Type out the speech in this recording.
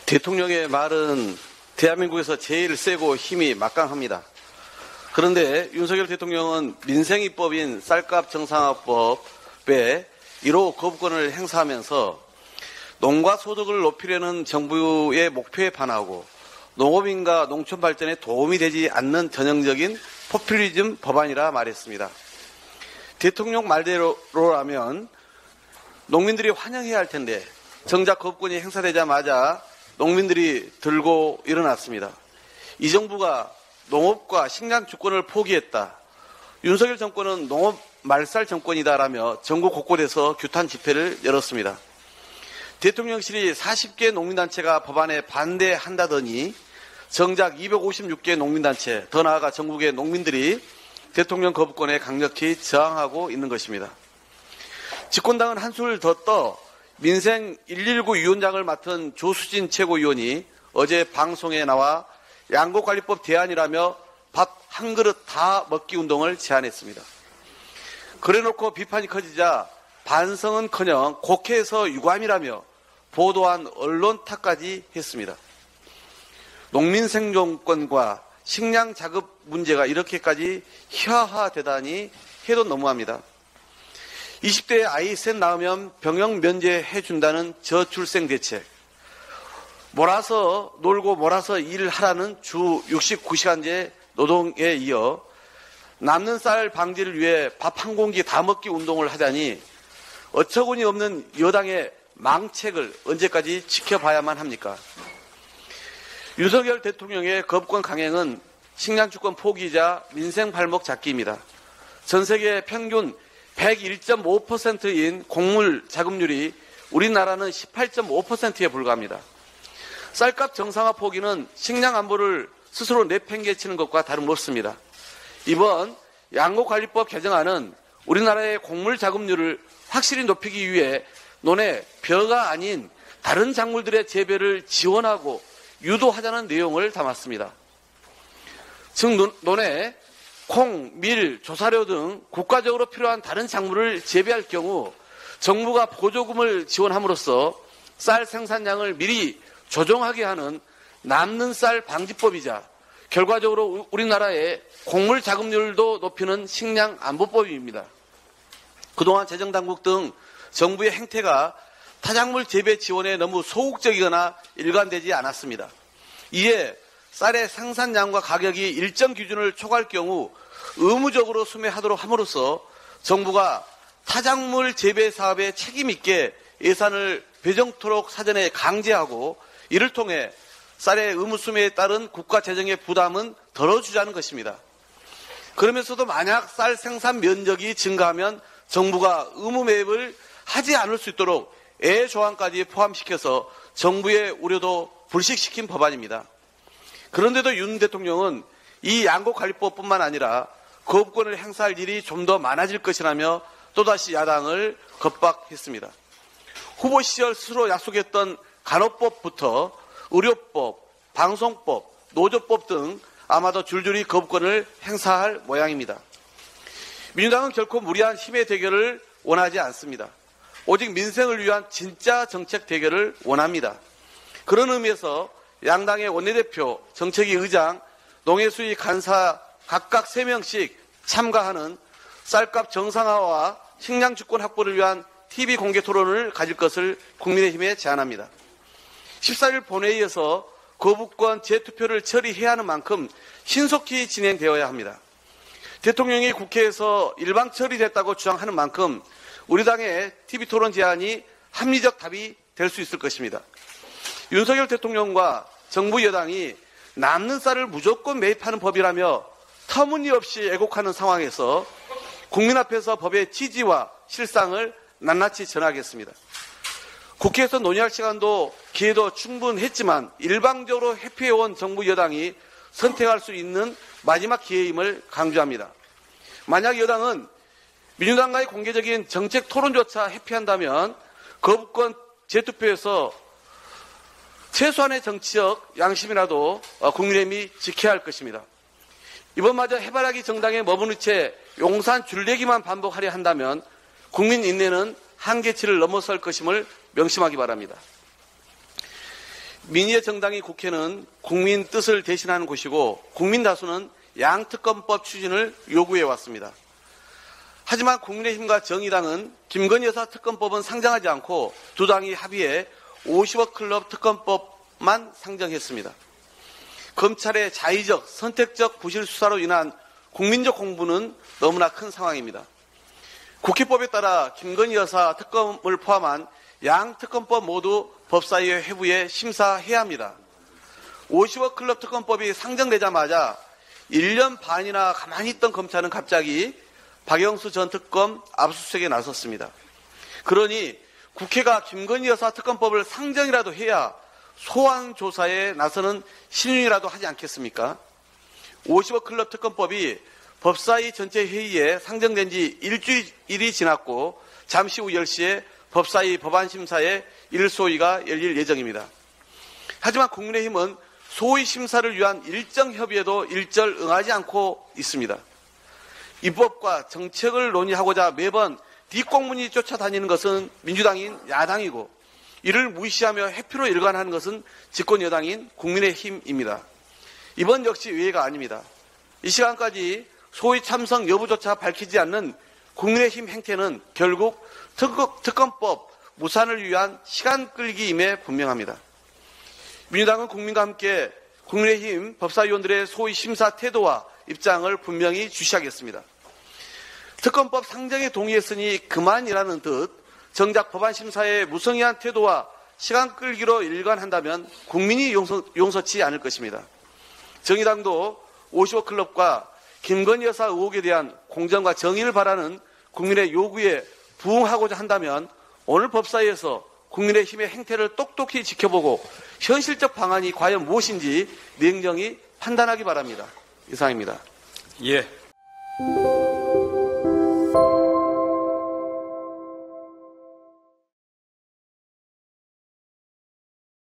대통령의 말은 대한민국에서 제일 세고 힘이 막강합니다. 그런데 윤석열 대통령은 민생이법인 쌀값 정상화법에 1호 거부권을 행사하면서 농가 소득을 높이려는 정부의 목표에 반하고 농업인과 농촌 발전에 도움이 되지 않는 전형적인 포퓰리즘 법안이라 말했습니다. 대통령 말대로라면 농민들이 환영해야 할 텐데 정작 거부권이 행사되자마자 농민들이 들고 일어났습니다. 이 정부가 농업과 식량 주권을 포기했다. 윤석열 정권은 농업 말살 정권이다라며 전국 곳곳에서 규탄 집회를 열었습니다. 대통령실이 40개 농민단체가 법안에 반대한다더니 정작 256개 농민단체, 더 나아가 전국의 농민들이 대통령 거부권에 강력히 저항하고 있는 것입니다. 집권당은 한술 더 떠 민생 119 위원장을 맡은 조수진 최고위원이 어제 방송에 나와 양곡관리법 대안이라며 밥 한 그릇 다 먹기 운동을 제안했습니다. 그래놓고 비판이 커지자 반성은커녕 국회에서 유감이라며 보도한 언론 탓까지 했습니다. 농민 생존권과 식량 자급 문제가 이렇게까지 희화화되다니 해도 너무합니다. 20대에 아이 셋 낳으면 병역 면제해준다는 저출생 대책, 몰아서 놀고 몰아서 일하라는 주 69시간제 노동에 이어 남는 쌀 방지를 위해 밥 한 공기 다 먹기 운동을 하다니 어처구니 없는 여당의 망책을 언제까지 지켜봐야만 합니까? 윤석열 대통령의 거부권 강행은 식량주권 포기이자 민생 발목 잡기입니다. 전 세계 평균 101.5%인 곡물 자급률이 우리나라는 18.5%에 불과합니다. 쌀값 정상화 포기는 식량 안보를 스스로 내팽개치는 것과 다름없습니다. 이번 양곡관리법 개정안은 우리나라의 곡물 자급률을 확실히 높이기 위해 논에 벼가 아닌 다른 작물들의 재배를 지원하고 유도하자는 내용을 담았습니다. 즉 논에 콩, 밀, 조사료 등 국가적으로 필요한 다른 작물을 재배할 경우 정부가 보조금을 지원함으로써 쌀 생산량을 미리 조정하게 하는 남는 쌀 방지법이자 결과적으로 우리나라의 곡물 자급률도 높이는 식량 안보법입니다. 그동안 재정당국 등 정부의 행태가 타작물 재배 지원에 너무 소극적이거나 일관되지 않았습니다. 이에 쌀의 생산량과 가격이 일정 기준을 초과할 경우 의무적으로 수매하도록 함으로써 정부가 타작물 재배 사업에 책임 있게 예산을 배정토록 사전에 강제하고 이를 통해 쌀의 의무 수매에 따른 국가 재정의 부담은 덜어주자는 것입니다. 그러면서도 만약 쌀 생산 면적이 증가하면 정부가 의무 매입을 하지 않을 수 있도록 조항까지 포함시켜서 정부의 우려도 불식시킨 법안입니다. 그런데도 윤 대통령은 이 양곡관리법뿐만 아니라 거부권을 행사할 일이 좀 더 많아질 것이라며 또다시 야당을 겁박했습니다. 후보 시절 스스로 약속했던 간호법부터 의료법, 방송법, 노조법 등 아마도 줄줄이 거부권을 행사할 모양입니다. 민주당은 결코 무리한 힘의 대결을 원하지 않습니다. 오직 민생을 위한 진짜 정책 대결을 원합니다. 그런 의미에서 양당의 원내대표, 정책위 의장, 농해수위 간사 각각 3명씩 참가하는 쌀값 정상화와 식량주권 확보를 위한 TV 공개 토론을 가질 것을 국민의힘에 제안합니다. 14일 본회의에서 거부권 재투표를 처리해야 하는 만큼 신속히 진행되어야 합니다. 대통령이 국회에서 일방 처리됐다고 주장하는 만큼 우리 당의 TV 토론 제안이 합리적 답이 될 수 있을 것입니다. 윤석열 대통령과 정부 여당이 남는 쌀을 무조건 매입하는 법이라며 터무니없이 애곡하는 상황에서 국민 앞에서 법의 취지와 실상을 낱낱이 전하겠습니다. 국회에서 논의할 시간도 기회도 충분했지만 일방적으로 회피해온 정부 여당이 선택할 수 있는 마지막 기회임을 강조합니다. 만약 여당은 민주당과의 공개적인 정책 토론조차 회피한다면 거부권 재투표에서 최소한의 정치적 양심이라도 국민의힘이 지켜야 할 것입니다. 이번마저 해바라기 정당에 머무는 채 용산 줄내기만 반복하려 한다면 국민 인내는 한계치를 넘어설 것임을 명심하기 바랍니다. 민의의 정당이 국회는 국민 뜻을 대신하는 곳이고 국민 다수는 양특검법 추진을 요구해 왔습니다. 하지만 국민의힘과 정의당은 김건희 여사 특검법은 상정하지 않고 두 당이 합의해 50억 클럽 특검법만 상정했습니다. 검찰의 자의적, 선택적 부실 수사로 인한 국민적 공분은 너무나 큰 상황입니다. 국회법에 따라 김건희 여사 특검을 포함한 양 특검법 모두 법사위의 회부에 심사해야 합니다. 50억 클럽 특검법이 상정되자마자 1년 반이나 가만히 있던 검찰은 갑자기 박영수 전 특검 압수수색에 나섰습니다. 그러니 국회가 김건희 여사 특검법을 상정이라도 해야 소환 조사에 나서는 신윤이라도 하지 않겠습니까? 50억 클럽 특검법이 법사위 전체 회의에 상정된 지 일주일이 지났고 잠시 후 10시에 법사위 법안심사에 1소위가 열릴 예정입니다. 하지만 국민의힘은 소위 심사를 위한 일정 협의에도 일절 응하지 않고 있습니다. 입법과 정책을 논의하고자 매번 뒷공문이 쫓아다니는 것은 민주당인 야당이고 이를 무시하며 회피로 일관하는 것은 집권 여당인 국민의힘입니다. 이번 역시 예외가 아닙니다. 이 시간까지 소위 참석 여부조차 밝히지 않는 국민의힘 행태는 결국 특검법 무산을 위한 시간 끌기임에 분명합니다. 민주당은 국민과 함께 국민의힘 법사위원들의 소위 심사 태도와 입장을 분명히 주시하겠습니다. 특검법 상정에 동의했으니 그만이라는 듯 정작 법안심사의 무성의한 태도와 시간 끌기로 일관한다면 국민이 용서치 않을 것입니다. 정의당도 55 클럽과 김건희 여사 의혹에 대한 공정과 정의를 바라는 국민의 요구에 부응하고자 한다면 오늘 법사위에서 국민의힘의 행태를 똑똑히 지켜보고 현실적 방안이 과연 무엇인지 냉정히 판단하기 바랍니다. 이상입니다. 예.